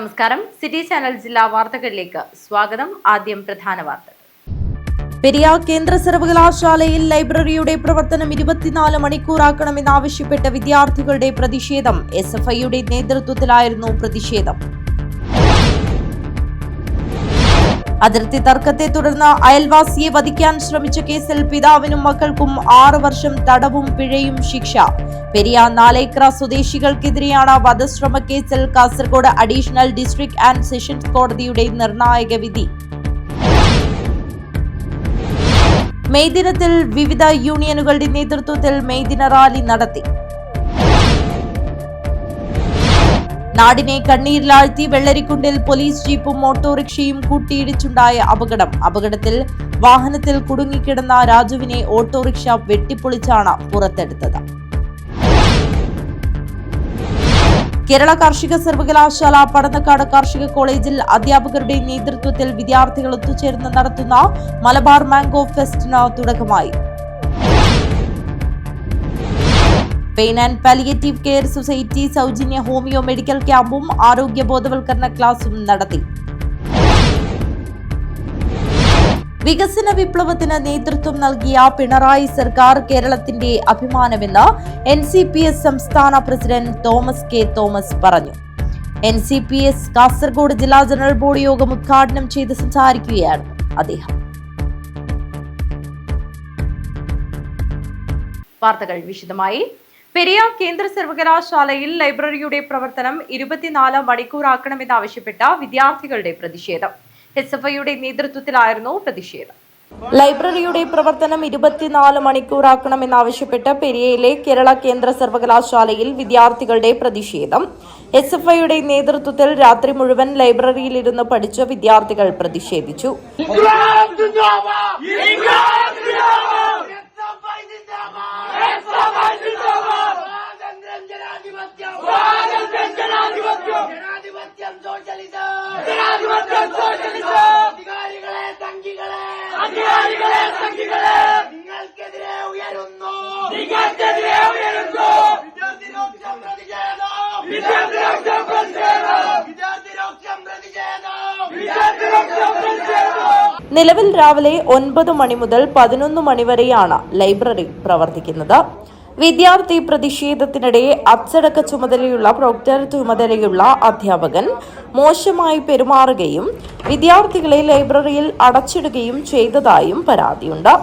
നമസ്കാരം. City channel ജില്ലാ വാർത്തകളിലേക്ക് സ്വാഗതം. ആദ്യം പ്രധാന വാർത്തകൾ. പെരിയാർ കേന്ദ്ര സർവകലാശാലയിൽ ലൈബ്രറിയുടെ പ്രവർത്തനം 24 മണിക്കൂറാക്കണമെന്നാവശ്യപ്പെട്ട വിദ്യാർത്ഥികളുടെ പ്രതിഷേധം. SFIയുടെ നേതൃത്വത്തിലായിരുന്നു പ്രതിഷേധം. അതിർത്തി തർക്കത്തെ തുടർന്ന് അയൽവാസിയെ വധിക്കാൻ ശ്രമിച്ച കേസിൽ പിതാവിനും മക്കൾക്കും 6 വർഷം തടവും പിഴയും ശിക്ഷ. പെരിയാർ നാലേക്ര സ്വദേശികൾക്കെതിരെയാണ് വധശ്രമ കേസിൽ Kasaragod additional district and sessions കോടതിയുടെ നിർണായക വിധി. മെയ് ദിനത്തിൽ വിവിധ യൂണിയനുകളുടെ നേതൃത്വത്തിൽ മെയ് ദിന റാലി നടത്തി. നാടിനെ കണ്ണീരിലാഴ്ത്തി വെള്ളരിക്കുണ്ടിൽ പോലീസ് ജീപ്പും ഓട്ടോറിക്ഷയും കൂട്ടിയിടിച്ചുണ്ടായ അപകടത്തിൽ വാഹനത്തിൽ കുടുങ്ങിക്കിടന്ന രാജുവിനെ ഓട്ടോറിക്ഷ വെട്ടിപ്പൊളിച്ചാണ് പുറത്തെടുത്തത്. കേരള കാർഷിക സർവകലാശാല പടന്നക്കാട് കാർഷിക കോളേജിൽ അധ്യാപകരുടെ നേതൃത്വത്തിൽ വിദ്യാർത്ഥികൾ ഒത്തുചേർന്ന് നടത്തുന്ന മലബാർ മാംഗോ ഫെസ്റ്റിന് തുടക്കമായി. Pain and palliative care society സൗജന്യ ഹോമിയോ മെഡിക്കൽ ക്യാമ്പും ആരോഗ്യ ബോധവൽക്കരണ ക്ലാസും നടത്തി. വികസന വിപ്ലവത്തിന് നേതൃത്വം നൽകിയ പിണറായി സർക്കാർ കേരളത്തിന്റെ അഭിമാനമെന്ന് NCPS സംസ്ഥാന പ്രസിഡന്റ് തോമസ് കെ തോമസ് പറഞ്ഞു. NCPS കാസർഗോഡ് ജില്ലാ ജനറൽ ബോഡി യോഗം ഉദ്ഘാടനം ചെയ്ത് സംസാരിക്കുകയാണ് അദ്ദേഹം. വാർത്തകൾ വിശദമായി. പെരിയാർ കേന്ദ്ര സർവകലാശാലയിൽ ലൈബ്രറിയുടെ പ്രവർത്തനം 24 മണിക്കൂറാക്കണമെന്നാവശ്യപ്പെട്ട വിദ്യാർത്ഥികളുടെ പ്രതിഷേധം. SFIയുടെ നേതൃത്വത്തിലായിരുന്നു പ്രതിഷേധം. ലൈബ്രറിയുടെ പ്രവർത്തനം 24 മണിക്കൂറാക്കണമെന്നാവശ്യപ്പെട്ട് പെരിയയിലെ കേരള കേന്ദ്ര സർവകലാശാലയിൽ വിദ്യാർത്ഥികളുടെ പ്രതിഷേധം. SFIയുടെ നേതൃത്വത്തിൽ രാത്രി മുഴുവൻ ലൈബ്രറിയിലിരുന്ന് പഠിച്ച വിദ്യാർത്ഥികൾ പ്രതിഷേധിച്ചു. നിലവിൽ രാവിലെ 9 മണി മുതൽ 11 മണി വരെയാണ് ലൈബ്രറി പ്രവർത്തിക്കുന്നത്. വിദ്യാർത്ഥി പ്രതിഷേധത്തിനിടെ അച്ചടക്ക ചുമതലയുള്ള പ്രോക്ടർ ചുമതലയുള്ള അധ്യാപകൻ മോശമായി പെരുമാറുകയും വിദ്യാർത്ഥികളെ ലൈബ്രറിയിൽ അടച്ചിടുകയും ചെയ്തതായും പരാതിയുണ്ട്.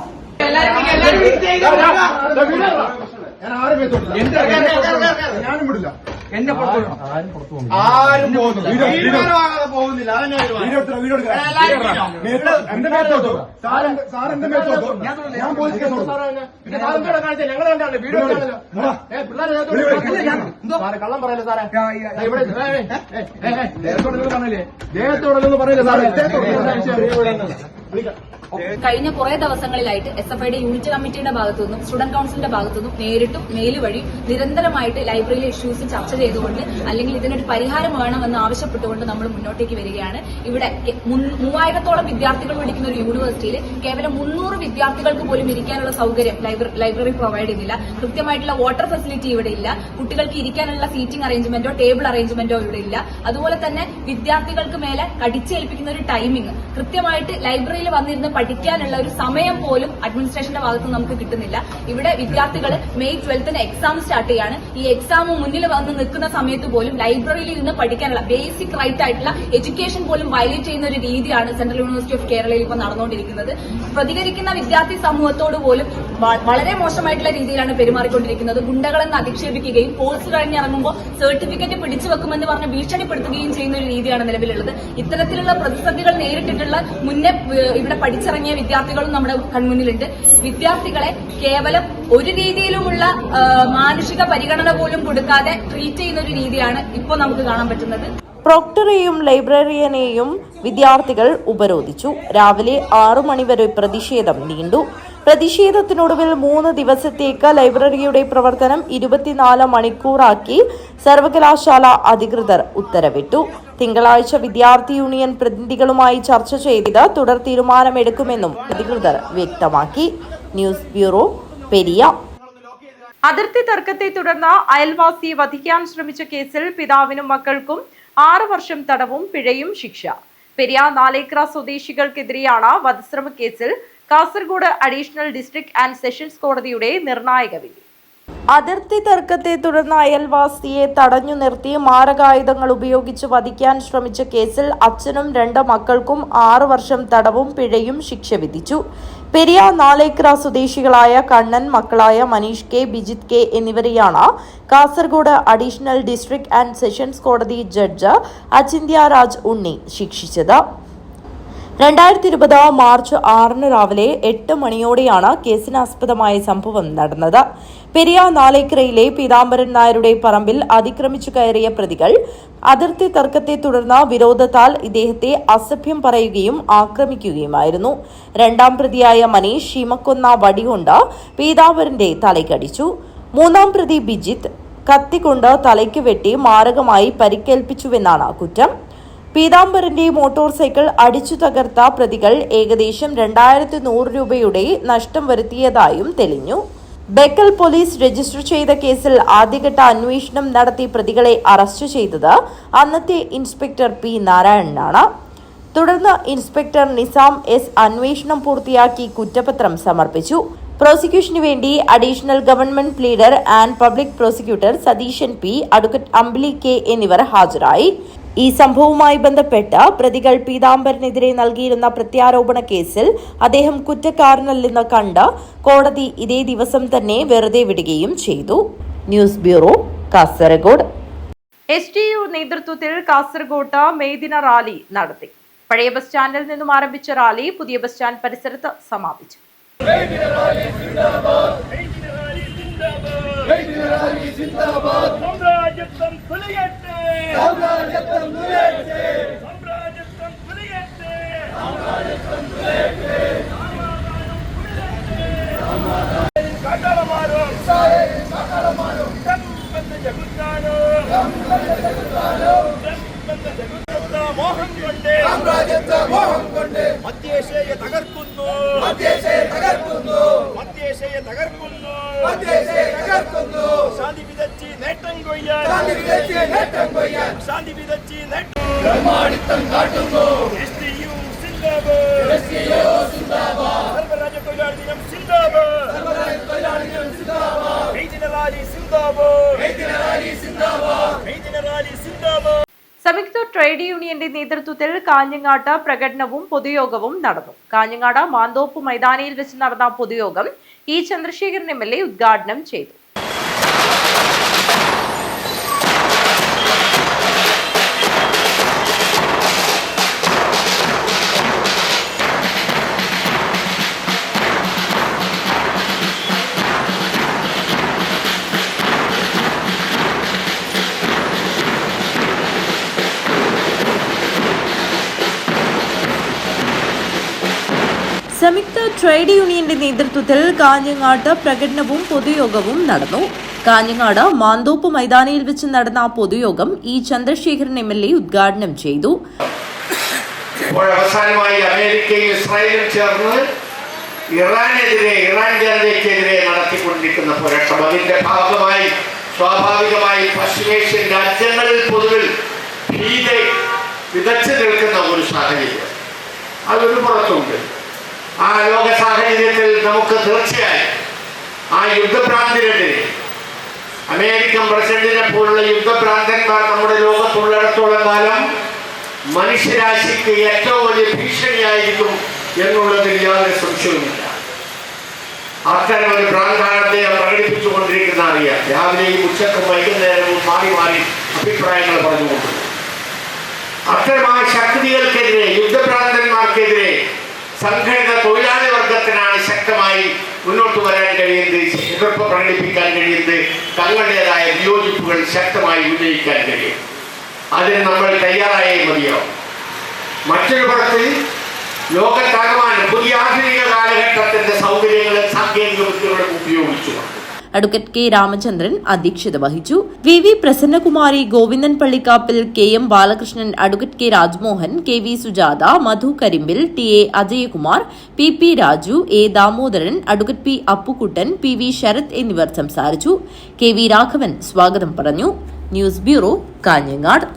കള്ളം പറയല്ലേ സാറേ, ഇവിടെ ദേഹത്തോടൊന്നും പറയില്ല സാറേ. കഴിഞ്ഞ കുറെ ദിവസങ്ങളിലായിട്ട് SFIയുടെ യൂണിറ്റ് കമ്മിറ്റിയുടെ ഭാഗത്തുനിന്നും സ്റ്റുഡന്റ് കൌൺസിലിന്റെ ഭാഗത്തുനിന്നും നേരിട്ടും മെയിൽ വഴി നിരന്തരമായിട്ട് ലൈബ്രറിയിലെ ഇഷ്യൂസ് ചർച്ച ചെയ്തുകൊണ്ട് അല്ലെങ്കിൽ ഇതിനൊരു പരിഹാരം വേണമെന്ന് ആവശ്യപ്പെട്ടുകൊണ്ട് നമ്മൾ മുന്നോട്ടേക്ക് വരികയാണ്. ഇവിടെ 3000-ഓളം വിദ്യാർത്ഥികൾ പഠിക്കുന്ന ഒരു യൂണിവേഴ്സിറ്റിയിൽ കേവലം 300 വിദ്യാർത്ഥികൾക്ക് പോലും ഇരിക്കാനുള്ള സൗകര്യം ലൈബ്രറി പ്രൊവൈഡ് ചെയ്യുന്നില്ല. കൃത്യമായിട്ടുള്ള വാട്ടർ ഫെസിലിറ്റി ഇവിടെ ഇല്ല. കുട്ടികൾക്ക് ഇരിക്കാനുള്ള സീറ്റിംഗ് അറേഞ്ച്മെന്റോ ടേബിൾ അറേഞ്ച്മെന്റോ ഇവിടെ ഇല്ല. അതുപോലെ തന്നെ വിദ്യാർത്ഥികൾക്ക് മേലെ കടിച്ചേൽപ്പിക്കുന്ന ഒരു ടൈമിംഗ്, കൃത്യമായിട്ട് ലൈബ്രറിയിൽ വന്നിരുന്ന് പഠിക്കാനുള്ള ഒരു സമയം പോലും അഡ്മിനിസ്ട്രേഷന്റെ ഭാഗത്ത് നമുക്ക് കിട്ടുന്നില്ല. ഇവിടെ വിദ്യാർത്ഥികൾ മെയ് 12 എക്സാം സ്റ്റാർട്ട് ചെയ്യാണ്. ഈ എക്സാം മുന്നിൽ വന്ന് നിൽക്കുന്ന സമയത്ത് പോലും ലൈബ്രറിയിൽ ഇരുന്ന് പഠിക്കാനുള്ള ബേസിക് റൈറ്റ് ആയിട്ടുള്ള എഡ്യൂക്കേഷൻ പോലും വയലേറ്റ് ചെയ്യുന്ന ഒരു രീതിയാണ് സെൻട്രൽ യൂണിവേഴ്സിറ്റി ഓഫ് കേരളയിൽ ഇപ്പോൾ നടന്നുകൊണ്ടിരിക്കുന്നത്. പ്രതികരിക്കുന്ന വിദ്യാർത്ഥി സമൂഹത്തോട് പോലും വളരെ മോശമായിട്ടുള്ള രീതിയിലാണ് പെരുമാറിക്കൊണ്ടിരിക്കുന്നത്. ഗുണ്ടകളെന്ന് അധിക്ഷേപിക്കുകയും കോഴ്സ് കഴിഞ്ഞിറങ്ങുമ്പോൾ സർട്ടിഫിക്കറ്റ് പിടിച്ചു വെക്കുമെന്ന് പറഞ്ഞ് ഭീഷണിപ്പെടുത്തുകയും ചെയ്യുന്ന ഒരു രീതിയാണ് നിലവിലുള്ളത്. ഇത്തരത്തിലുള്ള പ്രതിസന്ധികൾ നേരിട്ടിട്ടുള്ള മുന്നേ ഇവിടെ പഠിച്ചിറങ്ങിയ വിദ്യാർത്ഥികളും നമ്മുടെ കൺമുന്നിലുണ്ട്. വിദ്യാർത്ഥികളെ കേവലം ഒരു രീതിയിലുമുള്ള മാനുഷിക പരിഗണന പോലും കൊടുക്കാതെ ട്രീറ്റ് ചെയ്യുന്ന ഒരു രീതിയാണ് ഇപ്പോൾ നമുക്ക് കാണാൻ പറ്റുന്നത്. പ്രോക്ടറെയും ലൈബ്രറിയനെയും വിദ്യാർത്ഥികൾ ഉപരോധിച്ചു. രാവിലെ 6 മണിവരെ പ്രതിഷേധം നീണ്ടു. പ്രതിഷേധത്തിനൊടുവിൽ 3 ദിവസത്തേക്ക് ലൈബ്രറിയുടെ പ്രവർത്തനം 24 മണിക്കൂറാക്കി സർവകലാശാല അധികൃതർ ഉത്തരവിട്ടു. തിങ്കളാഴ്ച വിദ്യാർത്ഥി യൂണിയൻ പ്രതിനിധികളുമായി ചർച്ച ചെയ്ത് തുടർ തീരുമാനമെടുക്കുമെന്നും അധികൃതർ വ്യക്തമാക്കി. News bureau, Periyar. അതിർത്തി തർക്കത്തെ തുടർന്ന് അയൽവാസിയെ വധിക്കാൻ ശ്രമിച്ച കേസിൽ പിതാവിനും മക്കൾക്കും 6 വർഷം തടവും പിഴയും ശിക്ഷ. പെരിയ നാലേക്ര സ്വദേശികൾക്കെതിരെയാണ് വധശ്രമ കേസിൽ Kasaragod additional district and sessions കോടതിയുടെ നിർണായക വിധി. അതിർത്തി തർക്കത്തെ തുടർന്ന് അയൽവാസിയെ തടഞ്ഞു നിർത്തി മാരകായുധങ്ങൾ ഉപയോഗിച്ച് വധിക്കാൻ ശ്രമിച്ച കേസിൽ അച്ഛനും 2 മക്കൾക്കും 6 വർഷം തടവും പിഴയും ശിക്ഷ വിധിച്ചു. പെരിയ നാലേക്ര സ്വദേശികളായ കണ്ണൻ, മക്കളായ മനീഷ് കെ, ബിജിത് കെ എന്നിവരെയാണ് Kasaragod additional district and sessions കോടതി ജഡ്ജ് അചിന്ത്യ രാജ് ഉണ്ണി ശിക്ഷിച്ചത്. 2020 മാർച്ച് 6 രാവിലെ 8 മണിയോടെയാണ് കേസിനാസ്പദമായ സംഭവം നടന്നത്. പെരിയ നാലേക്കരയിലെ പീതാംബരൻ നായരുടെ പറമ്പിൽ അതിക്രമിച്ചു കയറിയ പ്രതികൾ അതിർത്തി തർക്കത്തെ തുടർന്ന് വിരോധത്താൽ ഇദ്ദേഹത്തെ അസഭ്യം പറയുകയും ആക്രമിക്കുകയുമായിരുന്നു. 2ാം പ്രതിയായ മനീഷ് ശീമക്കൊന്ന വടികൊണ്ട് പീതാംബരന്റെ തലയ്ക്കടിച്ചു. 3ാം പ്രതി ബിജിത്ത് കത്തിക്കൊണ്ട് തലയ്ക്ക് വെട്ടി മാരകമായി പരിക്കേൽപ്പിച്ചുവെന്നാണ് കുറ്റം. പീതാംബരന്റെ മോട്ടോർ സൈക്കിൾ അടിച്ചു തകർത്ത പ്രതികൾ ഏകദേശം 2100 രൂപയുടെ നഷ്ടം വരുത്തിയതായും തെളിഞ്ഞു. ബേക്കൽ പോലീസ് രജിസ്റ്റർ ചെയ്ത കേസിൽ ആദ്യഘട്ട അന്വേഷണം നടത്തി പ്രതികളെ അറസ്റ്റ് ചെയ്തത് അന്നത്തെ ഇൻസ്പെക്ടർ പി നാരായണനാണ്. തുടർന്ന് ഇൻസ്പെക്ടർ നിസാം എസ് അന്വേഷണം പൂർത്തിയാക്കി കുറ്റപത്രം സമർപ്പിച്ചു. പ്രോസിക്യൂഷനു വേണ്ടി additional government pleader and public prosecutor Satheesan P, advocate Ambili K എന്നിവർ ഹാജരായി. ഈ സംഭവവുമായി ബന്ധപ്പെട്ട് പ്രതികൾ പീതാംബരനെതിരെ നൽകിയിരുന്ന പ്രത്യാരോപണ കേസിൽ അദ്ദേഹം കുറ്റക്കാരനല്ലെന്ന് കണ്ട് കോടതി ഇതേ ദിവസം തന്നെ വെറുതെ വിടുകയും ചെയ്തു. News bureau, Kasaragod. STU നേതൃത്വത്തിൽ കാസർഗോഡ് മെയ്ദിന റാലി നടത്തി. പഴയ ബസ് സ്റ്റാൻഡിൽ നിന്നും ആരംഭിച്ച റാലി പുതിയ ബസ് സ്റ്റാൻഡ് പരിസരത്ത് സമാപിച്ചു. സംയുക്ത ട്രേഡ് യൂണിയന്റെ നേതൃത്വത്തിൽ കാഞ്ഞങ്ങാട്ട് പ്രകടനവും പൊതുയോഗവും നടന്നു. കാഞ്ഞങ്ങാട് മാന്തോപ്പ് മൈതാനിയിൽ വെച്ച് നടന്ന പൊതുയോഗം ഇ ചന്ദ്രശേഖരൻ MLA ഉദ്ഘാടനം ചെയ്തു. സംയുക്ത ട്രേഡ് യൂണിയന്റെ നേതൃത്വത്തിൽ കാഞ്ഞങ്ങാട്ട് പ്രകടനവും പൊതുയോഗവും നടന്നു. കാഞ്ഞങ്ങാട് മാന്തോപ്പ് മൈതാനിയിൽ വെച്ച് നടന്ന പൊതുയോഗം ഇ ചന്ദ്രശേഖരൻ MLA ഉദ്ഘാടനം ചെയ്തു. അവസാനമായി അമേരിക്കയും ഇസ്രായേലും ചേർന്ന് ഇറാൻ ജനതയ്ക്കെതിരെ നടത്തിക്കൊണ്ടിരിക്കുന്ന പോരാട്ടം, അതിന്റെ ഭാഗമായി സ്വാഭാവികമായി പശ്ചിമേഷ്യൻ രാജ്യങ്ങളിൽ പൊതുവിൽ ഭീതി വിതച്ചു നിൽക്കുന്ന ഒരു സാഹചര്യം അതൊരു പുറത്തുണ്ട്. ആ ലോക സാഹചര്യത്തിൽ നമുക്ക് തീർച്ചയായും ആ യുദ്ധഭ്രാന്തിനെതിരെ അമേരിക്കൻ പ്രസിഡന്റിനെ പോലുള്ള യുദ്ധഭ്രാന്തന്മാർ നമ്മുടെ ലോകത്തുള്ളിടത്തോളം കാലം മനുഷ്യരാശിക്ക് ഏറ്റവും വലിയ ഭീഷണിയായിരിക്കും എന്നുള്ളതിൽ യാതൊരു സംശയവുമില്ല. അത്തരം ഒരു ഭ്രാന്താണ് അദ്ദേഹം പ്രകടിപ്പിച്ചുകൊണ്ടിരിക്കുന്ന അറിയാം. രാവിലെയും ഉച്ചക്കും വൈകുന്നേരവും മാറി മാറി അഭിപ്രായങ്ങൾ പറഞ്ഞുകൊണ്ടു. അത്തരം ആ ശക്തികൾക്കെതിരെ, യുദ്ധഭ്രാന്തന്മാർക്കെതിരെ സംഘടിത തൊഴിലാളി വർഗത്തിനാണ് ശക്തമായി മുന്നോട്ട് വരാൻ കഴിയുന്നത്, എതിർപ്പ് പ്രകടിപ്പിക്കാൻ കഴിയുന്നത്, തങ്ങളുടേതായ വിയോജിപ്പുകൾ ശക്തമായി ഉന്നയിക്കാൻ കഴിയും. അതിന് നമ്മൾ തയ്യാറായേ മതിയാവും. മറ്റൊരു പുറത്ത് ലോകത്താകമാനം പുതിയ ആധുനിക കാലഘട്ടത്തിന്റെ സൗകര്യങ്ങളും സാങ്കേതിക വിദ്യകളും ഉപയോഗിച്ചു അഡ്വക്കേറ്റ് കെ രാമചന്ദ്രൻ അധ്യക്ഷത വഹിച്ചു. V Prasannakumari, Govindan Pallikkappil, KM Balakrishnan, advocate K Rajmohan, KV Sujatha, Madhu Karimbil, TA Ajayakumar, PP Raju, A Damodaran, advocate P Appukuttan, PV Sarath എന്നിവർ സംസാരിച്ചു. KV രാഘവൻ സ്വാഗതം പറഞ്ഞു. News bureau, Kanhangad.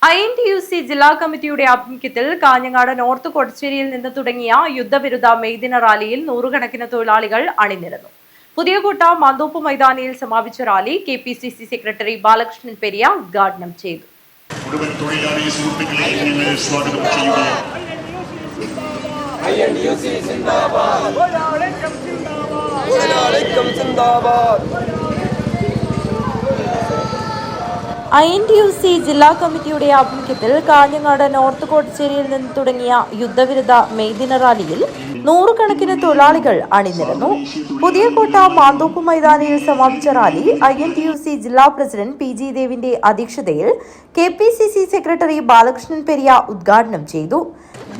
INTUC ജില്ലാ കമ്മിറ്റിയുടെ ആഭിമുഖ്യത്തിൽ കാഞ്ഞങ്ങാട് നോർത്ത് കൊടച്ചേരിയിൽ നിന്ന് തുടങ്ങിയ യുദ്ധവിരുദ്ധ മെയ്ദിന റാലിയിൽ നൂറുകണക്കിന് തൊഴിലാളികൾ അണിനിരന്നു. പുതിയകോട്ട മാന്തോപ്പ് മൈതാനിയിൽ സമാപിച്ച rally KPCC secretary Balakrishnan Periya ഉദ്ഘാടനം ചെയ്തു. മുഴുവൻ തൊഴിലാളി സുഹൃത്തുക്കളെ ഞങ്ങൾ സ്വാഗതം ചെയ്യുകയാണ്. INTUC ജില്ലാ കമ്മിറ്റിയുടെ ആഭിമുഖ്യത്തിൽ കാഞ്ഞങ്ങാട് നോർത്ത് കൊടച്ചേരിയിൽ നിന്ന് തുടങ്ങിയ യുദ്ധവിരുദ്ധ മെയ്ദിന റാലിയിൽ നൂറുകണക്കിന് തൊഴിലാളികൾ അണിനിരന്നു. പുതിയകോട്ട മാന്തോപ്പ് മൈതാനിയിൽ സമാപിച്ച റാലി INTUC ജില്ലാ പ്രസിഡന്റ് PG ദേവിന്റെ അധ്യക്ഷതയിൽ KPCC സെക്രട്ടറി ബാലകൃഷ്ണൻ പെരിയ ഉദ്ഘാടനം ചെയ്തു.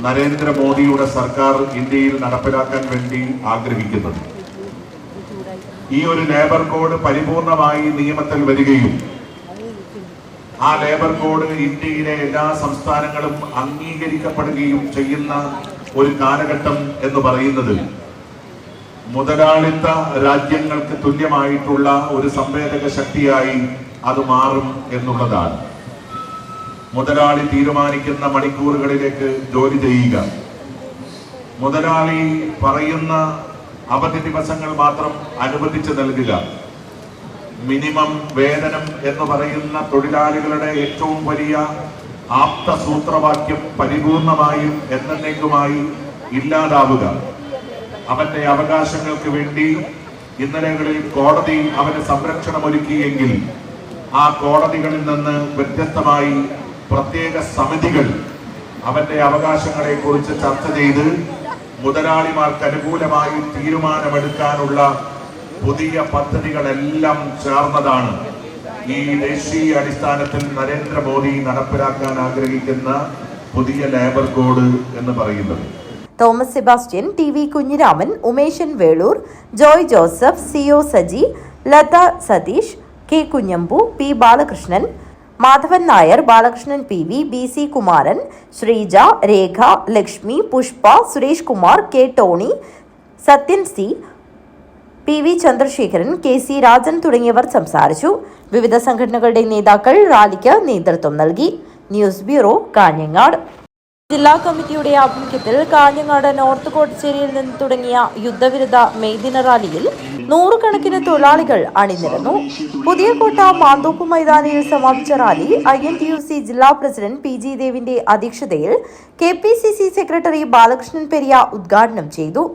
നരേന്ദ്രമോദിയുടെ സർക്കാർ ഇന്ത്യയിൽ നടപ്പിലാക്കാൻ വേണ്ടി ആഗ്രഹിക്കുന്നത് ഈ ഒരു ലേബർ കോഡ് പരിപൂർണമായി നിയമത്തിൽ വരികയും ആ ലേബർ കോഡ് ഇന്ത്യയിലെ എല്ലാ സംസ്ഥാനങ്ങളും അംഗീകരിക്കപ്പെടുകയും ചെയ്യുന്ന ഒരു കാലഘട്ടം എന്ന് പറയുന്നത് മുതലാളിത്ത രാജ്യങ്ങൾക്ക് തുല്യമായിട്ടുള്ള ഒരു സംവേദക ശക്തിയായി അത് മാറും എന്നുള്ളതാണ്. മുതലാളി തീരുമാനിക്കുന്ന മണിക്കൂറുകളിലേക്ക് ജോലി ചെയ്യുക, മുതലാളി പറയുന്ന അവധി ദിവസങ്ങൾ മാത്രം അനുവദിച്ചു നൽകുക, മിനിമം വേതനം എന്ന് പറയുന്ന തൊഴിലാളികളുടെ ഏറ്റവും വലിയ ആപ്ത സൂത്രവാക്യം പരിപൂർണമായും എന്നേക്കുമായി ഇല്ലാതാവുക, അവന്റെ അവകാശങ്ങൾക്ക് വേണ്ടി ഇന്നലകളിൽ കോടതി അവന് സംരക്ഷണമൊരുക്കിയെങ്കിൽ ആ കോടതികളിൽ നിന്ന് വ്യത്യസ്തമായി പ്രത്യേക സമിതികൾ അവന്റെ അവകാശങ്ങളെ കുറിച്ച് ചർച്ച ചെയ്ത് മുതലാളിമാർക്ക് അനുകൂലമായി തീരുമാനമെടുക്കാനുള്ള പുതിയ പദ്ധതികളെല്ലാം ചേർന്നതാണ് ഈ ദേശീയ അടിസ്ഥാനത്തിൽ നരേന്ദ്രമോദി നടപ്പിലാക്കാൻ ആഗ്രഹിക്കുന്ന പുതിയ ലേബർ കോഡ് എന്ന് പറയുന്നത്. Thomas Sebastian, TV Kunhiraman, Umeshan Velur, Joy Joseph, CO Saji, Latha Satheesh, K Kunhambu, P Balakrishnan, Madhavan Nair, Balakrishnan PV, BC Kumaran, Sreeja, Rekha, Lakshmi, Pushpa, Suresh Kumar, K Tony, Sathyan C, PV Chandrasekharan, KC Rajan തുടങ്ങിയവർ സംസാരിച്ചു. വിവിധ സംഘടനകളുടെ നേതാക്കൾ റാലിക്ക് നേതൃത്വം നൽകി. News bureau, Kanhangad. ജില്ലാ കമ്മിറ്റിയുടെ ആഭിമുഖ്യത്തിൽ കാഞ്ഞങ്ങാട് നോർത്ത് കൊടച്ചേരിയിൽ നിന്ന് തുടങ്ങിയ യുദ്ധവിരുദ്ധ മെയ്ദിന റാലിയിൽ നൂറുകണക്കിന് തൊഴിലാളികൾ അണിനിരന്നു. പുതിയകോട്ട മാന്തോപ്പ് മൈതാനിയിൽ സമാപിച്ച റാലി INTUC ജില്ലാ പ്രസിഡന്റ് PG ദേവിന്റെ അധ്യക്ഷതയിൽ KPCC സെക്രട്ടറി ബാലകൃഷ്ണൻ പെരിയ ഉദ്ഘാടനം ചെയ്തു.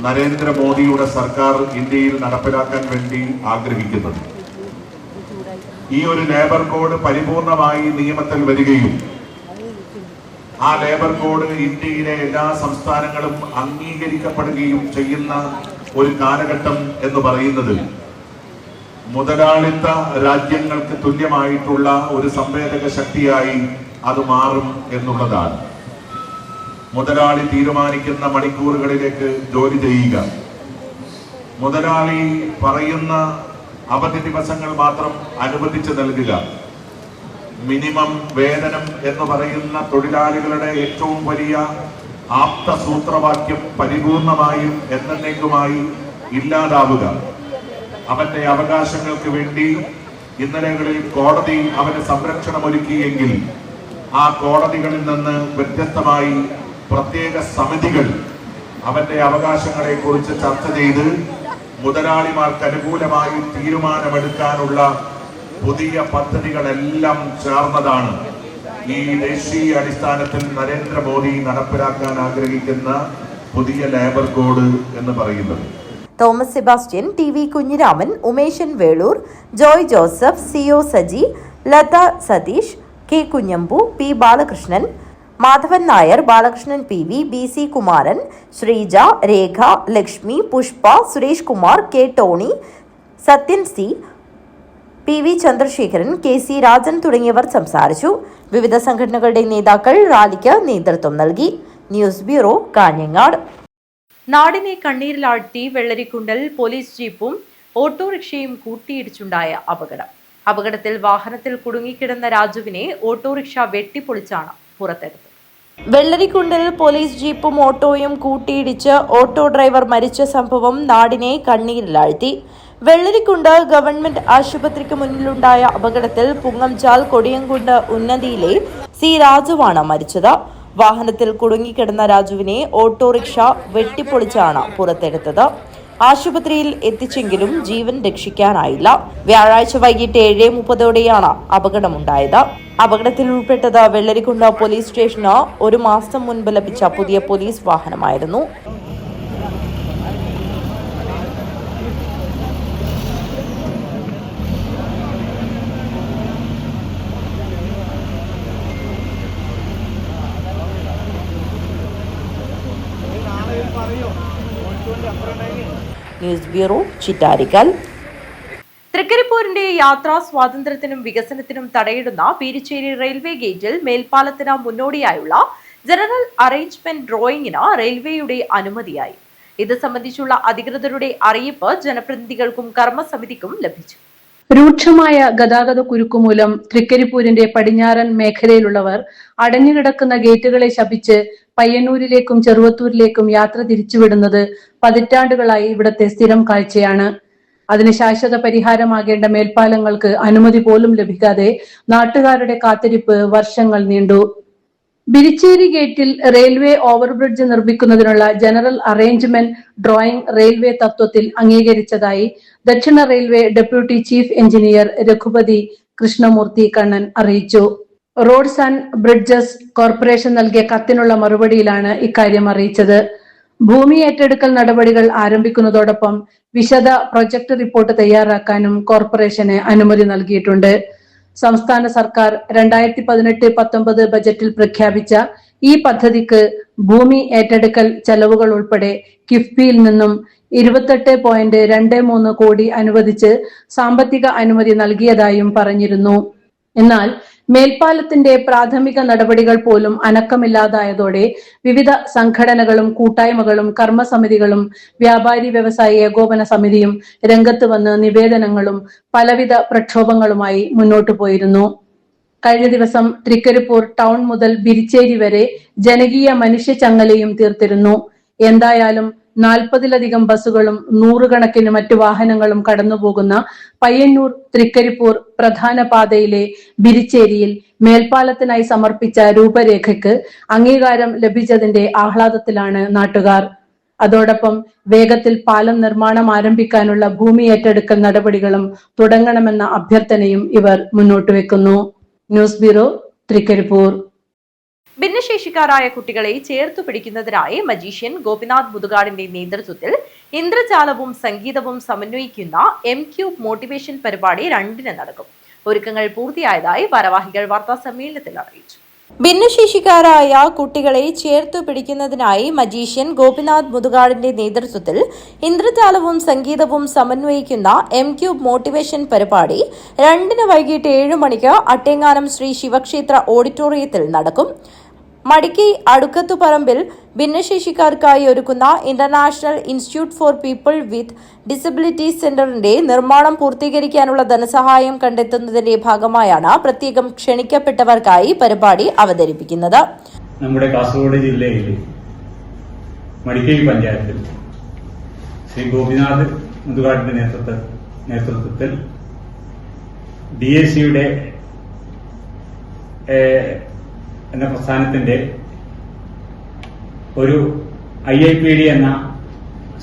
നരേന്ദ്രമോദിയുടെ സർക്കാർ ഇന്ത്യയിൽ നടപ്പിലാക്കാൻ വേണ്ടി ആഗ്രഹിക്കുന്നത് ഈ ഒരു ലേബർ കോഡ് പരിപൂർണമായി നിയമത്തിൽ വരികയും ആ ലേബർ കോഡ് ഇന്ത്യയിലെ എല്ലാ സംസ്ഥാനങ്ങളും അംഗീകരിക്കപ്പെടുകയും ചെയ്യുന്ന ഒരു കാലഘട്ടം എന്ന് പറയുന്നത് മുതലാളിത്ത രാജ്യങ്ങൾക്ക് തുല്യമായിട്ടുള്ള ഒരു സംവേദക ശക്തിയായി അത് മാറും എന്നുള്ളതാണ്. മുതലാളി തീരുമാനിക്കുന്ന മണിക്കൂറുകളിലേക്ക് ജോലി ചെയ്യുക, മുതലാളി പറയുന്ന അവധി ദിവസങ്ങൾ മാത്രം അനുവദിച്ചു നൽകുക, മിനിമം വേതനം എന്ന് പറയുന്ന തൊഴിലാളികളുടെ ഏറ്റവും വലിയ ആപ്ത സൂത്രവാക്യം പരിപൂർണമായും എന്നേക്കുമായി ഇല്ലാതാവുക, അവന്റെ അവകാശങ്ങൾക്ക് വേണ്ടി ഇന്നലകളിൽ കോടതി അവന് സംരക്ഷണമൊരുക്കിയെങ്കിൽ ആ കോടതികളിൽ നിന്ന് വ്യത്യസ്തമായി പ്രത്യേക സമിതികൾ അവന്റെ അവകാശങ്ങളെ കുറിച്ച് ചർച്ച ചെയ്ത് മുതലാളിമാർക്ക് അനുകൂലമായി തീരുമാനമെടുക്കാനുള്ള പുതിയ പദ്ധതികളെല്ലാം ചേർന്നതാണ് ഈ ദേശീയ അടിസ്ഥാനത്തിൽ നരേന്ദ്രമോദി നടപ്പിലാക്കാൻ ആഗ്രഹിക്കുന്ന പുതിയ ലേബർ കോഡ് എന്ന് പറയുന്നത്. Thomas Sebastian, TV Kunhiraman, Umeshan Velur, Joy Joseph, CO Saji, Latha Satheesh, K Kunhambu, P Balakrishnan, Madhavan Nair, Balakrishnan PV, BC Kumaran, Sreeja, Rekha, Lakshmi, Pushpa, Suresh Kumar, K Tony, Sathyan C, PV Chandrasekharan, KC Rajan തുടങ്ങിയവർ സംസാരിച്ചു. വിവിധ സംഘടനകളുടെ നേതാക്കൾ റാലിക്ക് നേതൃത്വം നൽകി. News bureau, Kanhangad. നാടിനെ കണ്ണീരിലാഴ്ത്തി വെള്ളരിക്കുണ്ടൽ പോലീസ് ജീപ്പും ഓട്ടോറിക്ഷയും കൂട്ടിയിടിച്ചുണ്ടായ അപകടത്തിൽ വാഹനത്തിൽ കുടുങ്ങിക്കിടന്ന രാജുവിനെ ഓട്ടോറിക്ഷ വെട്ടിപ്പൊളിച്ചാണ് പുറത്തെടുത്തത്. വെള്ളരിക്കുണ്ടിൽ പോലീസ് ജീപ്പും ഓട്ടോയും കൂട്ടിയിടിച്ച് ഓട്ടോ ഡ്രൈവർ മരിച്ച സംഭവം നാടിനെ കണ്ണീരിലാഴ്ത്തി. വെള്ളരിക്കുണ്ട് ഗവൺമെന്റ് ആശുപത്രിക്ക് മുന്നിലുണ്ടായ അപകടത്തിൽ പുങ്ങംചാൽ കൊടിയംകുണ്ട് ഉന്നതിയിലെ സി രാജുവാണ് മരിച്ചത്. വാഹനത്തിൽ കുടുങ്ങിക്കിടന്ന രാജുവിനെ ഓട്ടോറിക്ഷ വെട്ടിപ്പൊളിച്ചാണ് പുറത്തെടുത്തത്. ആശുപത്രിയിൽ എത്തിച്ചെങ്കിലും ജീവൻ രക്ഷിക്കാനായില്ല. വ്യാഴാഴ്ച വൈകിട്ട് 7:30 അപകടമുണ്ടായത്. അപകടത്തിൽ ഉൾപ്പെട്ടത് വെള്ളരിക്കുണ്ട് പോലീസ് സ്റ്റേഷന് 1 മാസം മുൻപ് ലഭിച്ച പുതിയ പോലീസ് വാഹനമായിരുന്നു. News bureau, Chittarikkal. തൃക്കരിപ്പൂരിന്റെ യാത്രാ സ്വാതന്ത്ര്യത്തിനും വികസനത്തിനും തടയിടുന്ന പീരിച്ചേരി റെയിൽവേ ഗേറ്റിൽ മേൽപ്പാലത്തിന് മുന്നോടിയായുള്ള ജനറൽ അറേഞ്ച്മെന്റ് ഡ്രോയിങ്ങിന് റെയിൽവേയുടെ അനുമതിയായി. ഇത് സംബന്ധിച്ചുള്ള അധികൃതരുടെ അറിയിപ്പ് ജനപ്രതിനിധികൾക്കും കർമ്മസമിതിക്കും ലഭിച്ചു. രൂക്ഷമായ ഗതാഗത കുരുക്കുമൂലം തൃക്കരിപ്പൂരിന്റെ പടിഞ്ഞാറൻ മേഖലയിലുള്ളവർ അടഞ്ഞുകിടക്കുന്ന ഗേറ്റുകളെ ശപിച്ച് പയ്യന്നൂരിലേക്കും ചെറുവത്തൂരിലേക്കും യാത്ര തിരിച്ചുവിടുന്നത് പതിറ്റാണ്ടുകളായി ഇവിടത്തെ സ്ഥിരം കാഴ്ചയാണ്. അതിന് ശാശ്വത പരിഹാരമാകേണ്ട മേൽപ്പാലങ്ങൾക്ക് അനുമതി പോലും ലഭിക്കാതെ നാട്ടുകാരുടെ കാത്തിരിപ്പ് വർഷങ്ങൾ നീണ്ടു. ബിരിച്ചേരി ഗേറ്റിൽ റെയിൽവേ ഓവർബ്രിഡ്ജ് നിർമ്മിക്കുന്നതിനുള്ള ജനറൽ അറേഞ്ച്മെന്റ് ഡ്രോയിംഗ് റെയിൽവേ തത്വത്തിൽ അംഗീകരിച്ചതായി ദക്ഷിണ railway deputy chief engineer Raghupathi Krishnamoorthy Kannan അറിയിച്ചു. റോഡ്സ് ആൻഡ് ബ്രിഡ്ജസ് കോർപ്പറേഷൻ നൽകിയ കത്തിനുള്ള മറുപടിയിലാണ് ഇക്കാര്യം അറിയിച്ചത്. ഭൂമി ഏറ്റെടുക്കൽ നടപടികൾ ആരംഭിക്കുന്നതോടൊപ്പം വിശദ പ്രൊജക്ട് റിപ്പോർട്ട് തയ്യാറാക്കാനും കോർപ്പറേഷന് അനുമതി നൽകിയിട്ടുണ്ട്. സംസ്ഥാന സർക്കാർ 2018-19 ബജറ്റിൽ പ്രഖ്യാപിച്ച ഈ പദ്ധതിക്ക് ഭൂമി ഏറ്റെടുക്കൽ ചെലവുകൾ ഉൾപ്പെടെ കിഫ്ബിയിൽ നിന്നും 28.23 കോടി അനുവദിച്ച് സാമ്പത്തിക അനുമതി നൽകിയതായും പറഞ്ഞിരുന്നു. എന്നാൽ മേൽപ്പാലത്തിന്റെ പ്രാഥമിക നടപടികൾ പോലും അനക്കമില്ലാതായതോടെ വിവിധ സംഘടനകളും കൂട്ടായ്മകളും കർമ്മസമിതികളും വ്യാപാരി വ്യവസായി ഏകോപന സമിതിയും രംഗത്ത് വന്ന് നിവേദനങ്ങളും പലവിധ പ്രക്ഷോഭങ്ങളുമായി മുന്നോട്ടു പോയിരുന്നു. കഴിഞ്ഞ ദിവസം തൃക്കരിപ്പൂർ ടൗൺ മുതൽ ബിരിച്ചേരി വരെ ജനകീയ മനുഷ്യച്ചങ്ങലയും തീർത്തിരുന്നു. എന്തായാലും 40-ലധികം ബസ്സുകളും 100 കണക്കിന് മറ്റു വാഹനങ്ങളും കടന്നുപോകുന്ന പയ്യന്നൂർ തൃക്കരിപ്പൂർ പ്രധാന പാതയിലെ ബിരിച്ചേരിയിൽ മേൽപ്പാലത്തിനായി സമർപ്പിച്ച രൂപരേഖയ്ക്ക് അംഗീകാരം ലഭിച്ചതിന്റെ ആഹ്ലാദത്തിലാണ് നാട്ടുകാർ. അതോടൊപ്പം വേഗത്തിൽ പാലം നിർമ്മാണം ആരംഭിക്കാനുള്ള ഭൂമി ഏറ്റെടുക്കൽ നടപടികളും തുടങ്ങണമെന്ന അഭ്യർത്ഥനയും ഇവർ മുന്നോട്ട് വെക്കുന്നു. News bureau, Thrikkaripur. ഭിന്നശേഷിക്കാരായ കുട്ടികളെ ചേർത്തു പിടിക്കുന്നതിനായി മജീഷ്യൻ ഗോപിനാഥ് മുതുകാടിന്റെ നേതൃത്വത്തിൽ ഇന്ദ്രജാലവും സംഗീതവും സമന്വയിക്കുന്ന M-Cube മോട്ടിവേഷൻ പരിപാടി 2 നടക്കും. ഒരുക്കങ്ങൾ പൂർത്തിയായതായി ഭാരവാഹികൾ വാർത്താസമ്മേളനത്തിൽ അറിയിച്ചു. ഭിന്നശേഷിക്കാരായ കുട്ടികളെ ചേർത്തു പിടിക്കുന്നതിനായി മജീഷ്യൻ ഗോപിനാഥ് മുതുകാടിന്റെ നേതൃത്വത്തിൽ ഇന്ദ്രജാലവും സംഗീതവും സമന്വയിക്കുന്ന M-Cube മോട്ടിവേഷൻ പരിപാടി 2 വൈകിട്ട് 7 അട്ടേങ്ങാനം ശ്രീ ശിവക്ഷേത്ര ഓഡിറ്റോറിയത്തിൽ നടക്കും. മടിക്കൈ അടുക്കത്തുപറമ്പിൽ ഭിന്നശേഷിക്കാർക്കായി ഒരുക്കുന്ന international institute for people with disabilities സെന്ററിന്റെ നിർമ്മാണം പൂർത്തീകരിക്കാനുള്ള ധനസഹായം കണ്ടെത്തുന്നതിന്റെ ഭാഗമായാണ് പ്രത്യേകം ക്ഷണിക്കപ്പെട്ടവർക്കായി പരിപാടി അവതരിപ്പിക്കുന്നത്. നമ്മുടെ കാസർഗോഡ് ജില്ലയിൽ മടിക്കൈ പഞ്ചായത്തിൽ ശ്രീ ഗോപിനാഥ് മുതുകാടിന്റെ നേതൃത്വത്തിൽ DACയുടെ എന്ന പ്രസ്ഥാനത്തിന്റെ ഒരു IIPD എന്ന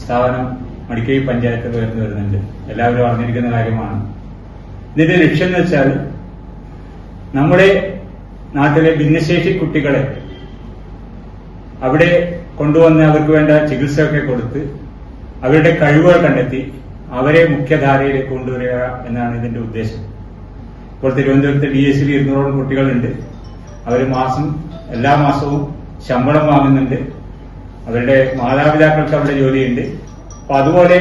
സ്ഥാപനം മടിക്കൈ പഞ്ചായത്തിൽ ഉയർന്നു വരുന്നുണ്ട്. എല്ലാവരും അറിഞ്ഞിരിക്കുന്ന കാര്യമാണ്. ഇതിന്റെ ലക്ഷ്യം എന്ന് വെച്ചാൽ നമ്മുടെ നാട്ടിലെ ഭിന്നശേഷി കുട്ടികളെ അവിടെ കൊണ്ടുവന്ന് അവർക്ക് വേണ്ട ചികിത്സയൊക്കെ കൊടുത്ത് അവരുടെ കഴിവുകൾ കണ്ടെത്തി അവരെ മുഖ്യധാരയിലേക്ക് കൊണ്ടുവരിക എന്നാണ് ഇതിന്റെ ഉദ്ദേശം. ഇപ്പോൾ തിരുവനന്തപുരത്ത് DACയിൽ 200ഓളം കുട്ടികളുണ്ട്. അവർ എല്ലാ മാസവും ശമ്പളം വാങ്ങുന്നുണ്ട്. അവരുടെ മാതാപിതാക്കൾക്ക് അവിടെ ജോലിയുണ്ട്. അപ്പൊ അതുപോലെ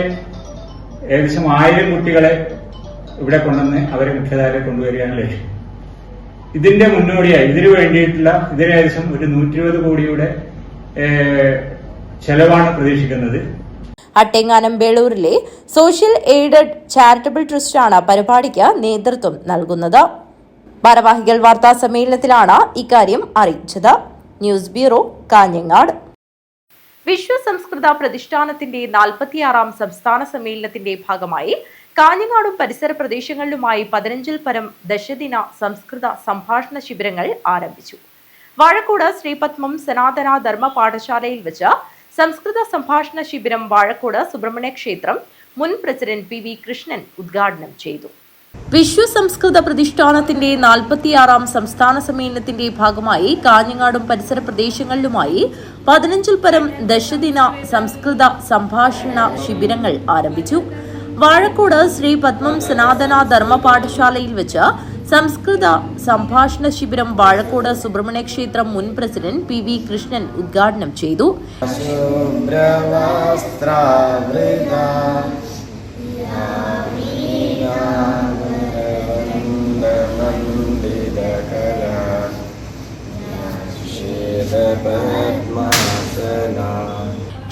ഏകദേശം 1000 കുട്ടികളെ ഇവിടെ കൊണ്ടുവന്ന് അവരെ മുഖ്യധാരയിൽ കൊണ്ടുവരികയാണ് ലക്ഷ്യം. ഇതിന്റെ മുന്നോടിയായി ഇതിനു വേണ്ടിയിട്ടുള്ള ഏകദേശം ഒരു 120 കോടിയുടെ ചെലവാണ് പ്രതീക്ഷിക്കുന്നത്. അട്ടേങ്ങാനം ബേളൂരിലെ സോഷ്യൽ എയ്ഡഡ് ചാരിറ്റബിൾ ട്രസ്റ്റാണ് പരിപാടിക്ക് നേതൃത്വം നൽകുന്നത്. ഭാരവാഹികൾ വാർത്താ സമ്മേളനത്തിലാണ് ഇക്കാര്യം അറിയിച്ചത്. News bureau, Kanhangad. വിശ്വ സംസ്കൃത പ്രതിഷ്ഠാനത്തിന്റെ 46ാം സംസ്ഥാന സമ്മേളനത്തിന്റെ ഭാഗമായി കാഞ്ഞങ്ങാടും പരിസര പ്രദേശങ്ങളിലുമായി 15-ൽ പരം ദശദിന സംസ്കൃത സംഭാഷണ ശിബിരങ്ങൾ ആരംഭിച്ചു. വാഴക്കോട് ശ്രീപത്മം സനാതന ധർമ്മ പാഠശാലയിൽ വെച്ച് സംസ്കൃത സംഭാഷണ ശിബിരം വാഴക്കോട് സുബ്രഹ്മണ്യ ക്ഷേത്രം മുൻ പ്രസിഡന്റ് PV കൃഷ്ണൻ ഉദ്ഘാടനം ചെയ്തു. വിശ്വ സംസ്കൃത പ്രതിഷ്ഠാനത്തിന്റെ 46-ാം സംസ്ഥാന സമ്മേളനത്തിന്റെ ഭാഗമായി കാഞ്ഞങ്ങാടും പരിസര പ്രദേശങ്ങളിലുമായി 15-ൽ പരം ദശദിന സംസ്കൃത സംഭാഷണ ശിബിരങ്ങൾ ആരംഭിച്ചു. വാഴക്കോട് ശ്രീ പത്മം സനാതന ധർമ്മ പാഠശാലയിൽ വെച്ച് സംസ്കൃത സംഭാഷണ ശിബിരം വാഴക്കോട് സുബ്രഹ്മണ്യ ക്ഷേത്രം മുൻ പ്രസിഡന്റ് PV കൃഷ്ണൻ ഉദ്ഘാടനം ചെയ്തു.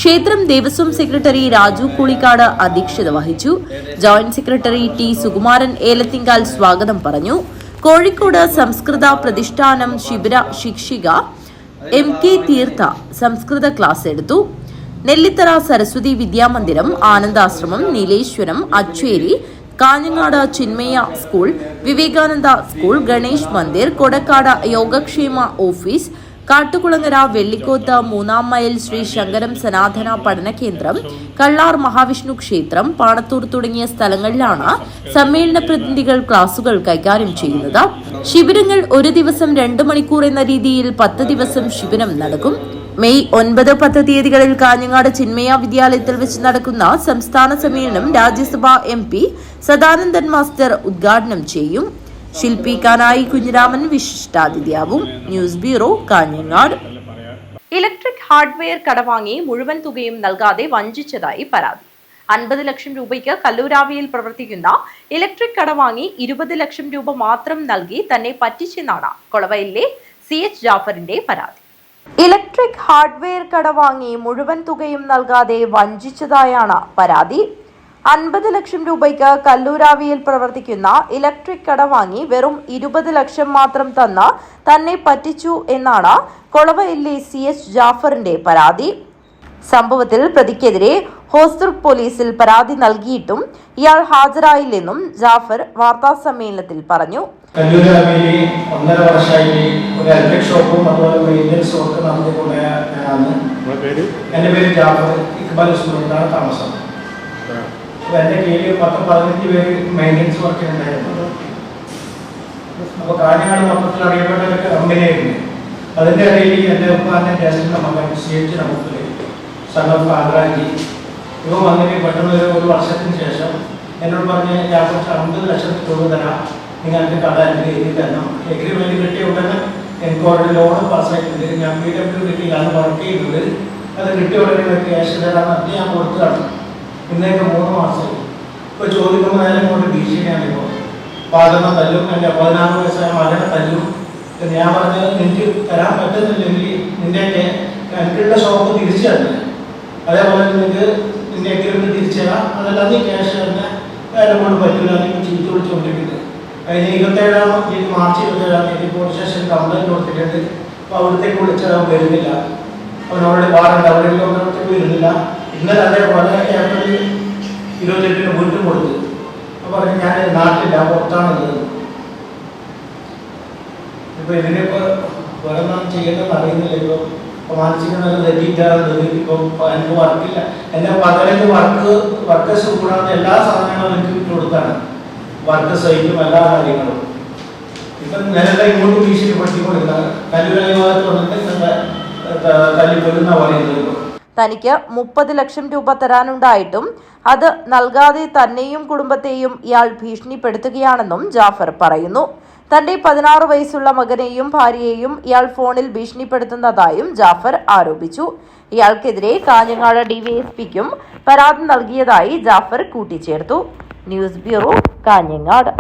ക്ഷേത്രം ദേവസ്വം സെക്രട്ടറി രാജു കൂളിക്കാട് അധ്യക്ഷത വഹിച്ചു. ജോയിന്റ് സെക്രട്ടറി T സുകുമാരൻ ഏലത്തിങ്കാൽ സ്വാഗതം പറഞ്ഞു. കോഴിക്കോട് സംസ്കൃത പ്രതിഷ്ഠാനം ശിബിര ശിക്ഷിക MK തീർത്ഥ സംസ്കൃത ക്ലാസ് എടുത്തു. Nellithara Saraswathi Vidyamandiram, Anandashramam, Nileshwaram, Acheri, Kanhangad Chinmaya school, Vivekananda school, Ganesh Mandir, Kodakkad Yogakshema office, Kattukulangara Vellikkoth 3-ാം മൈൽ ശ്രീ ശങ്കരം സനാതന പഠന കേന്ദ്രം, കള്ളാർ മഹാവിഷ്ണു ക്ഷേത്രം, പാണത്തൂർ തുടങ്ങിയ സ്ഥലങ്ങളിലാണ് സമ്മേളന പ്രതിനിധികൾ ക്ലാസുകൾ കൈകാര്യം ചെയ്യുന്നത്. ശിബിരങ്ങൾ ഒരു ദിവസം 2 മണിക്കൂർ എന്ന രീതിയിൽ 10 ദിവസം ശിബിരം നടക്കും. മെയ് 9, 10 തീയതികളിൽ കാഞ്ഞങ്ങാട് ചിന്മയ വിദ്യാലയത്തിൽ വെച്ച് നടക്കുന്ന സംസ്ഥാന സമ്മേളനം രാജ്യസഭാ MP സദാനന്ദൻ മാസ്റ്റർ ഉദ്ഘാടനം ചെയ്യും. ശില്പി കാനായി കുഞ്ഞിരാമൻ വിശിഷ്ടാതിഥിയാവും. News bureau, Kanhangad. Electric hardware കടവാങ്ങി മുഴുവൻ തുകയും നൽകാതെ വഞ്ചിച്ചതായി പരാതി. 50 ലക്ഷം രൂപയ്ക്ക് കല്ലൂരാവിയിൽ പ്രവർത്തിക്കുന്ന ഇലക്ട്രിക് കടവാങ്ങി 20 ലക്ഷം രൂപ മാത്രം നൽകി തന്നെ പറ്റിച്ചെന്നാണ് കൊളവയിലെ CH ജാഫറിന്റെ പരാതി. ഇലക്ട്രിക് ഹാർഡ്വെയർ കടവാങ്ങി മുഴുവൻ തുകയും നൽകാതെ വഞ്ചിച്ചതായാണ് പരാതി. 50 ലക്ഷം രൂപയ്ക്ക് കല്ലൂരാവിയിൽ പ്രവർത്തിക്കുന്ന ഇലക്ട്രിക് കടവാങ്ങി വെറും 20 ലക്ഷം മാത്രം തന്ന് തന്നെ പറ്റിച്ചു എന്നാണ് കൊളവയിലെ CH ജാഫറിന്റെ പരാതി. സംഭവത്തിൽ പ്രതിക്കെതിരെ ഹോസ്ദുർഗ് പോലീസിൽ പരാതി നൽകിയിട്ടും ഇയാൾ ഹാജരായില്ലെന്നും ജാഫർ വാർത്താസമ്മേളനത്തിൽ പറഞ്ഞു. കല്ലൂരാവിയിൽ 1.5 വർഷമായിട്ട് ഒരു ഇലക്ട്രിക് ഷോപ്പും അതുപോലെ മെയിൻ്റനൻസ് വർക്ക് നടത്തിക്കൊണ്ടാണ്. എൻ്റെ പേര് ജാഫർ, ഇക്ബാൽ സ്കൂളിലാണ് താമസം. അപ്പോൾ എൻ്റെ കീഴിൽ 10-15 പേര് മെയിൻ്റനൻസ് വർക്കിനുണ്ടായിരുന്നു. അപ്പോൾ കാഞ്ഞങ്ങാട് മൊത്തത്തിൽ അറിയപ്പെട്ട ഒരു കമ്പനിയായിരുന്നു. അതിൻ്റെ ഇടയിൽ എൻ്റെ ഉപ്പാൻ്റെ ജ്യേഷ്ഠൻ്റെ മകൻ CH നമുക്ക് സഹം ആദരാജി ഇവ വന്നിട്ട് പെട്ടെന്ന് ഒരു വർഷത്തിന് ശേഷം എന്നോട് പറഞ്ഞ് ഞാൻ കുറച്ച് 50 ലക്ഷം രൂപ തരാം, നിങ്ങൾക്ക് കട എനിക്ക് എഴുതി തരണം. എഗ്രിമെൻറ്റ് കിട്ടിയ ഉടനെ എനിക്ക് ഓൾറെഡി ലോൺ പാസ്സായിട്ടുണ്ട്. ഞാൻ PWD-യിലാണ് വർക്ക് ചെയ്യുന്നത്. അത് കിട്ടിയ ഉടനെ ക്യാഷ് തരാമെന്ന് ഞാൻ കൊടുത്തതാണ്. ഇന്നേക്ക് 3 മാസമായി. ഇപ്പോൾ ചോദിക്കുമ്പോൾ നേരെ ഇങ്ങോട്ട് ഭീഷണിയാണ്. ഇപ്പോൾ പാതമ തല്ലും, എൻ്റെ 16 വയസ്സായ മകനെ തല്ലും. ഞാൻ പറഞ്ഞത് എനിക്ക് തരാൻ പറ്റുന്നില്ലെങ്കിൽ നിൻ്റെയൊക്കെ എനിക്കുള്ള ഷോപ്പ് തിരിച്ചു തരണം, അതേപോലെ നിങ്ങൾക്ക് നിന്റെ എഗ്രിമെൻറ്റ് തിരിച്ചു തരാം, അതല്ലാതെ ക്യാഷ് തന്നെ എന്നെ കൊണ്ട് പറ്റില്ല. നിങ്ങൾ ചീറ്റ് വിളിച്ചുകൊണ്ടിരിക്കുന്നത്. കഴിഞ്ഞ 27-ാം തീയതി മാർച്ച് 27-ാം തീയതി പോലീസ് സ്റ്റേഷൻ കംപ്ലൈൻറ്റ് കൊടുത്തിട്ടുണ്ട്. അപ്പോൾ അവിടത്തേക്ക് വിളിച്ചാൽ അവൻ വരുന്നില്ല. അവനോട് വാറുണ്ട്, അവിടെയുള്ള ഒരിടത്തേക്ക് വരുന്നില്ല. ഇന്നലെ അതേപോലെ ഏപ്രിൽ 28-ന് വീണ്ടും കൊടുത്തു. അപ്പോൾ പറഞ്ഞു ഞാൻ നാട്ടിലില്ല, പുറത്താണുള്ളത്. ഇപ്പോൾ ഇതിനിപ്പോൾ വേറെ നാം ചെയ്യേണ്ടതെന്ന് അറിയുന്നില്ല. ഇപ്പോൾ മാനസിക നല്ല തെറ്റിയിട്ടാണുള്ളത്. ഇപ്പോൾ എനിക്ക് വർക്കില്ല. എൻ്റെ പകലിൻ്റെ വർക്കേഴ്സ് കൂടാതെ എല്ലാ സാധനങ്ങളും എനിക്ക് വിട്ടു കൊടുത്താണ്. വർക്ക് സൈറ്റും എല്ലാ കാര്യങ്ങളും. ഇപ്പം ഞാനെല്ലാം ഇങ്ങോട്ട് ഭീഷണിപ്പെടുത്തിക്കൊണ്ടിരുന്ന കല്ലുകളി ഭാഗത്ത് വന്നിട്ട് തല്ലിക്കൊല്ലുന്ന പറയുന്നത്. തനിക്ക് 30 ലക്ഷം രൂപ തരാനുണ്ടായിട്ടും അത് നൽകാതെ തന്നെയും കുടുംബത്തെയും ഇയാൾ ഭീഷണിപ്പെടുത്തുകയാണെന്നും ജാഫർ പറയുന്നു. തന്റെ 16 വയസ്സുള്ള മകനെയും ഭാര്യയെയും ഇയാൾ ഫോണിൽ ഭീഷണിപ്പെടുത്തുന്നതായും ജാഫർ ആരോപിച്ചു. ഇയാൾക്കെതിരെ കാഞ്ഞങ്ങാട് DYSPക്കും പരാതി നൽകിയതായി ജാഫർ കൂട്ടിച്ചേർത്തു. News bureau, Kanhangad.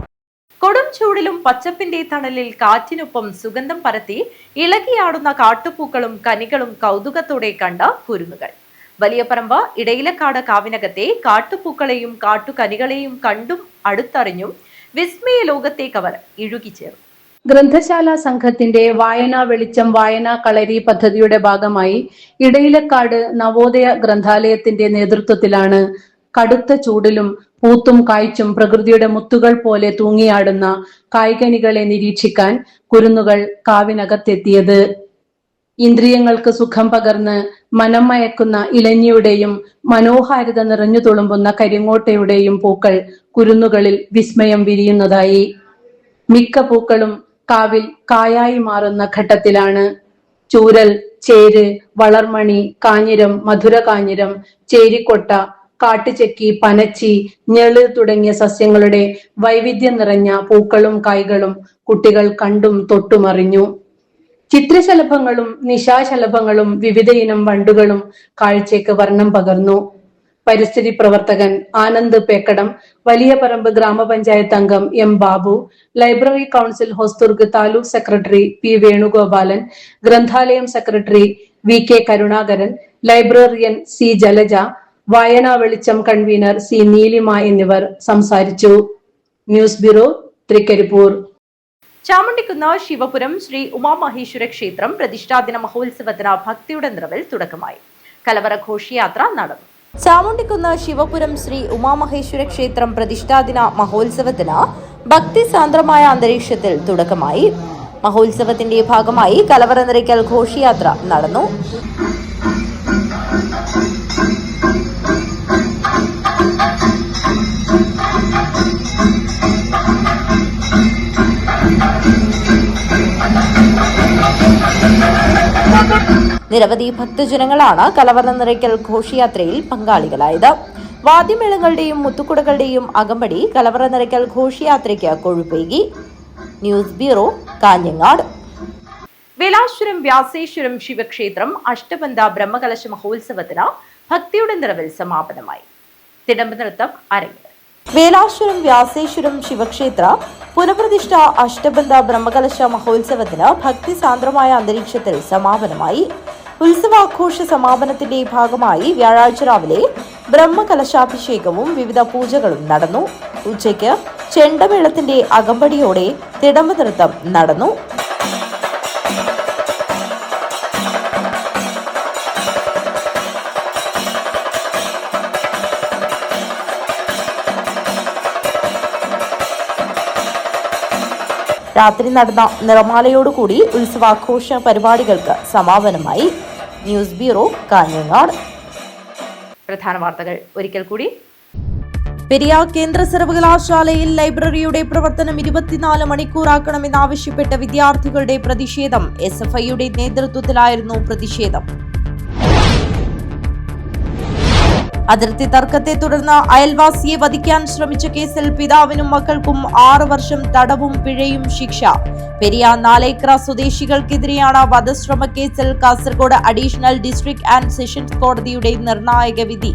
കൊടും ചൂടിലും പച്ചപ്പിന്റെ തണലിൽ കാറ്റിനൊപ്പം സുഗന്ധം പരത്തി ഇളകിയാടുന്ന കാട്ടുപൂക്കളും കനികളും കൗതുകത്തോടെ കണ്ട കുരുന്നുകൾ. വലിയപറമ്പ് ഇടയിലക്കാട് കാവിനകത്തെ കാട്ടുപൂക്കളെയും കാട്ടുകനികളെയും കണ്ടും അടുത്തറിഞ്ഞും വിസ്മയ ലോകത്തേക്ക് അവർ ഇഴുകിച്ചേർന്നു. ഗ്രന്ഥശാല സംഘത്തിന്റെ വായനാ വെളിച്ചം വായനാ കളരി പദ്ധതിയുടെ ഭാഗമായി ഇടയിലക്കാട് നവോദയ ഗ്രന്ഥാലയത്തിന്റെ നേതൃത്വത്തിലാണ് കടുത്ത ചൂടിലും പൂത്തും കായ്ച്ചും പ്രകൃതിയുടെ മുത്തുകൾ പോലെ തൂങ്ങിയാടുന്ന കായ്കനികളെ നിരീക്ഷിക്കാൻ കുരുന്നുകൾ കാവിനകത്തെത്തിയത്. ഇന്ദ്രിയങ്ങൾക്ക് സുഖം പകർന്ന് മനം മയക്കുന്ന ഇലഞ്ഞിയുടെയും മനോഹാരിത നിറഞ്ഞു തുളുമ്പുന്ന കരിങ്ങോട്ടയുടെയും പൂക്കൾ കുരുന്നുകളിൽ വിസ്മയം വിരിയുന്നതായി. മിക്ക പൂക്കളും കാവിൽ കായായി മാറുന്ന ഘട്ടത്തിലാണ്. ചൂരൽ, ചേര്, വളർമണി, കാഞ്ഞിരം, മധുരകാഞ്ഞിരം, ചേരിക്കൊട്ട, കാട്ടുചെക്കി, പനച്ചി, ഞെള് തുടങ്ങിയ സസ്യങ്ങളുടെ വൈവിധ്യം നിറഞ്ഞ പൂക്കളും കായ്കളും കുട്ടികൾ കണ്ടും തൊട്ടുമറിഞ്ഞു. ചിത്രശലഭങ്ങളും നിശാശലഭങ്ങളും വിവിധയിനം വണ്ടുകളും കാഴ്ചയ്ക്ക് വർണ്ണം പകർന്നു. പരിസ്ഥിതി പ്രവർത്തകൻ ആനന്ദ് പേക്കടം, വലിയ പറമ്പ് ഗ്രാമപഞ്ചായത്ത് അംഗം M Babu, library council Hosdurg taluk secretary P Venugopalan, ഗ്രന്ഥാലയം secretary V K Karunakaran, librarian C Jalaja, വായനാ വെളിച്ചം കൺവീനർ സി നീലിമ എന്നിവർ സംസാരിച്ചു. News bureau, Trikaripur. ചാമുണ്ടിക്കുന്ന് ശിവപുരം ശ്രീ ഉമാമഹേശ്വര ക്ഷേത്രം പ്രതിഷ്ഠാദിന മഹോത്സവത്തിന് ഭക്തിയുടെ നിറവിൽ തുടക്കമായി. കലവറ ഘോഷയാത്ര നടന്നു. ചാമുണ്ടിക്കുന്ന് ശിവപുരം ശ്രീ ഉമാമഹേശ്വര ക്ഷേത്രം പ്രതിഷ്ഠാദിന മഹോത്സവത്തിന് ഭക്തിസാന്ദ്രമായ അന്തരീക്ഷത്തിൽ തുടക്കമായി. മഹോത്സവത്തിന്റെ ഭാഗമായി കലവറ നിറയ്ക്കൽ ഘോഷയാത്ര നടന്നു. നിരവധി ഭക്തജനങ്ങളാണ് കലവറ നിറയ്ക്കൽ ഘോഷയാത്രയിൽ പങ്കാളികളായത്. വാദ്യമേളങ്ങളുടെയും മുത്തുക്കുടകളുടെയും അകമ്പടി കലവറ നിറയ്ക്കൽ ഘോഷയാത്രയ്ക്ക് കൊഴുപ്പേകി. News bureau, Kanhangad. വേലാശ്വരം വ്യാസേശ്വരം ശിവക്ഷേത്രം അഷ്ടബന്ധ ബ്രഹ്മകലശ മഹോത്സവത്തിന് ഭക്തിയുടെ നിറവിൽ സമാപനമായി. തിടമ്പ് നൃത്തം അരങ്ങേറി. വേലാശ്വരം വ്യാസേശ്വരം ശിവക്ഷേത്ര പുനഃപ്രതിഷ്ഠ അഷ്ടബന്ധ ബ്രഹ്മകലശ മഹോത്സവത്തിന് ഭക്തിസാന്ദ്രമായ അന്തരീക്ഷത്തിൽ സമാപനമായി. ഉത്സവാഘോഷ സമാപനത്തിന്റെ ഭാഗമായി വ്യാഴാഴ്ച രാവിലെ ബ്രഹ്മകലശാഭിഷേകവും വിവിധ പൂജകളും നടന്നു. ഉച്ചയ്ക്ക് ചെണ്ടമേളത്തിന്റെ അകമ്പടിയോടെ തിടമ്പ് നൃത്തം നടന്നു. രാത്രി നടന്ന നിറമാലയോടുകൂടി ഉത്സവാഘോഷ പരിപാടികൾക്ക് സമാപനമായി. News bureau, Kanhangad. പ്രധാന വാർത്തകൾ ഒരിക്കൽ കൂടി. പെരിയാർ കേന്ദ്ര സർവകലാശാലയിൽ ലൈബ്രറിയുടെ പ്രവർത്തനം 24 മണിക്കൂറാക്കണമെന്നാവശ്യപ്പെട്ട വിദ്യാർത്ഥികളുടെ പ്രതിഷേധം. SFIയുടെ നേതൃത്വത്തിലായിരുന്നു പ്രതിഷേധം. അതിർത്തി തർക്കത്തെ തുടർന്ന് അയൽവാസിയെ വധിക്കാൻ ശ്രമിച്ച കേസിൽ പിതാവിനും മക്കൾക്കും 6 വർഷം തടവും പിഴയും ശിക്ഷ. പെരിയാർ നാലേക്ര സ്വദേശികൾക്കെതിരെയാണ് വധശ്രമ കേസിൽ Kasaragod additional district and sessions കോടതിയുടെ നിർണായക വിധി.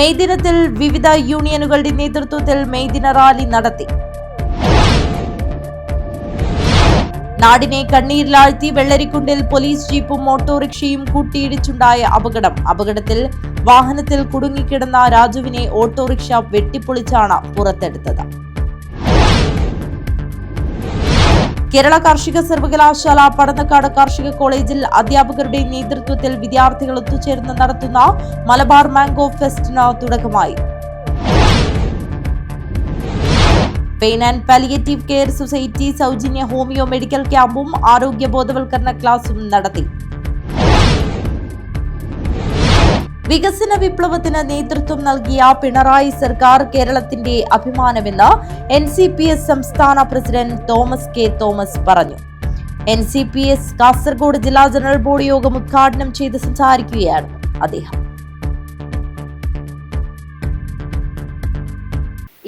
മെയ് ദിനത്തിൽ വിവിധ യൂണിയനുകളുടെ നേതൃത്വത്തിൽ മെയ് ദിന റാലി നടത്തി. നാടിനെ കണ്ണീരിലാഴ്ത്തി വെള്ളരിക്കുണ്ടിൽ പോലീസ് ജീപ്പും ഓട്ടോറിക്ഷയും കൂട്ടിയിടിച്ചുണ്ടായ അപകടത്തിൽ വാഹനത്തിൽ കുടുങ്ങിക്കിടന്ന രാജുവിനെ ഓട്ടോറിക്ഷ വെട്ടിപ്പൊളിച്ചാണ് പുറത്തെടുത്തത്. കേരള കാർഷിക സർവകലാശാല പടന്നക്കാട് കാർഷിക കോളേജിൽ അധ്യാപകരുടെ നേതൃത്വത്തിൽ വിദ്യാർത്ഥികൾ ഒത്തുചേർന്ന് നടത്തുന്ന മലബാർ മാംഗോ ഫെസ്റ്റിന് തുടക്കമായി. Pain and palliative care society സൗജന്യ ഹോമിയോ മെഡിക്കൽ ക്യാമ്പും ആരോഗ്യ ബോധവൽക്കരണ ക്ലാസും നടത്തി. വികസന വിപ്ലവത്തിന് നേതൃത്വം നൽകിയ പിണറായി സർക്കാർ കേരളത്തിന്റെ അഭിമാനമെന്ന് NCPS സംസ്ഥാന പ്രസിഡന്റ് തോമസ് കെ തോമസ് പറഞ്ഞു. NCPS കാസർഗോഡ് ജില്ലാ ജനറൽ ബോഡി യോഗം ഉദ്ഘാടനം ചെയ്ത് സംസാരിക്കുകയാണ് അദ്ദേഹം.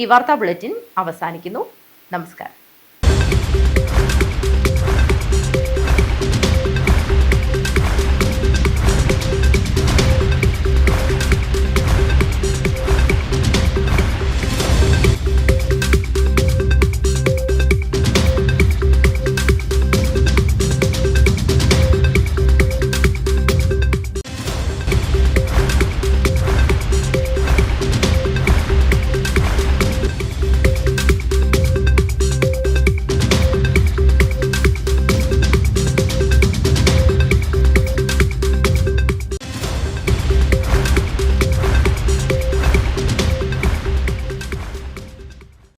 ഈ വാർത്താ ബുള്ളറ്റിൻ അവസാനിക്കുന്നു. നമസ്കാരം.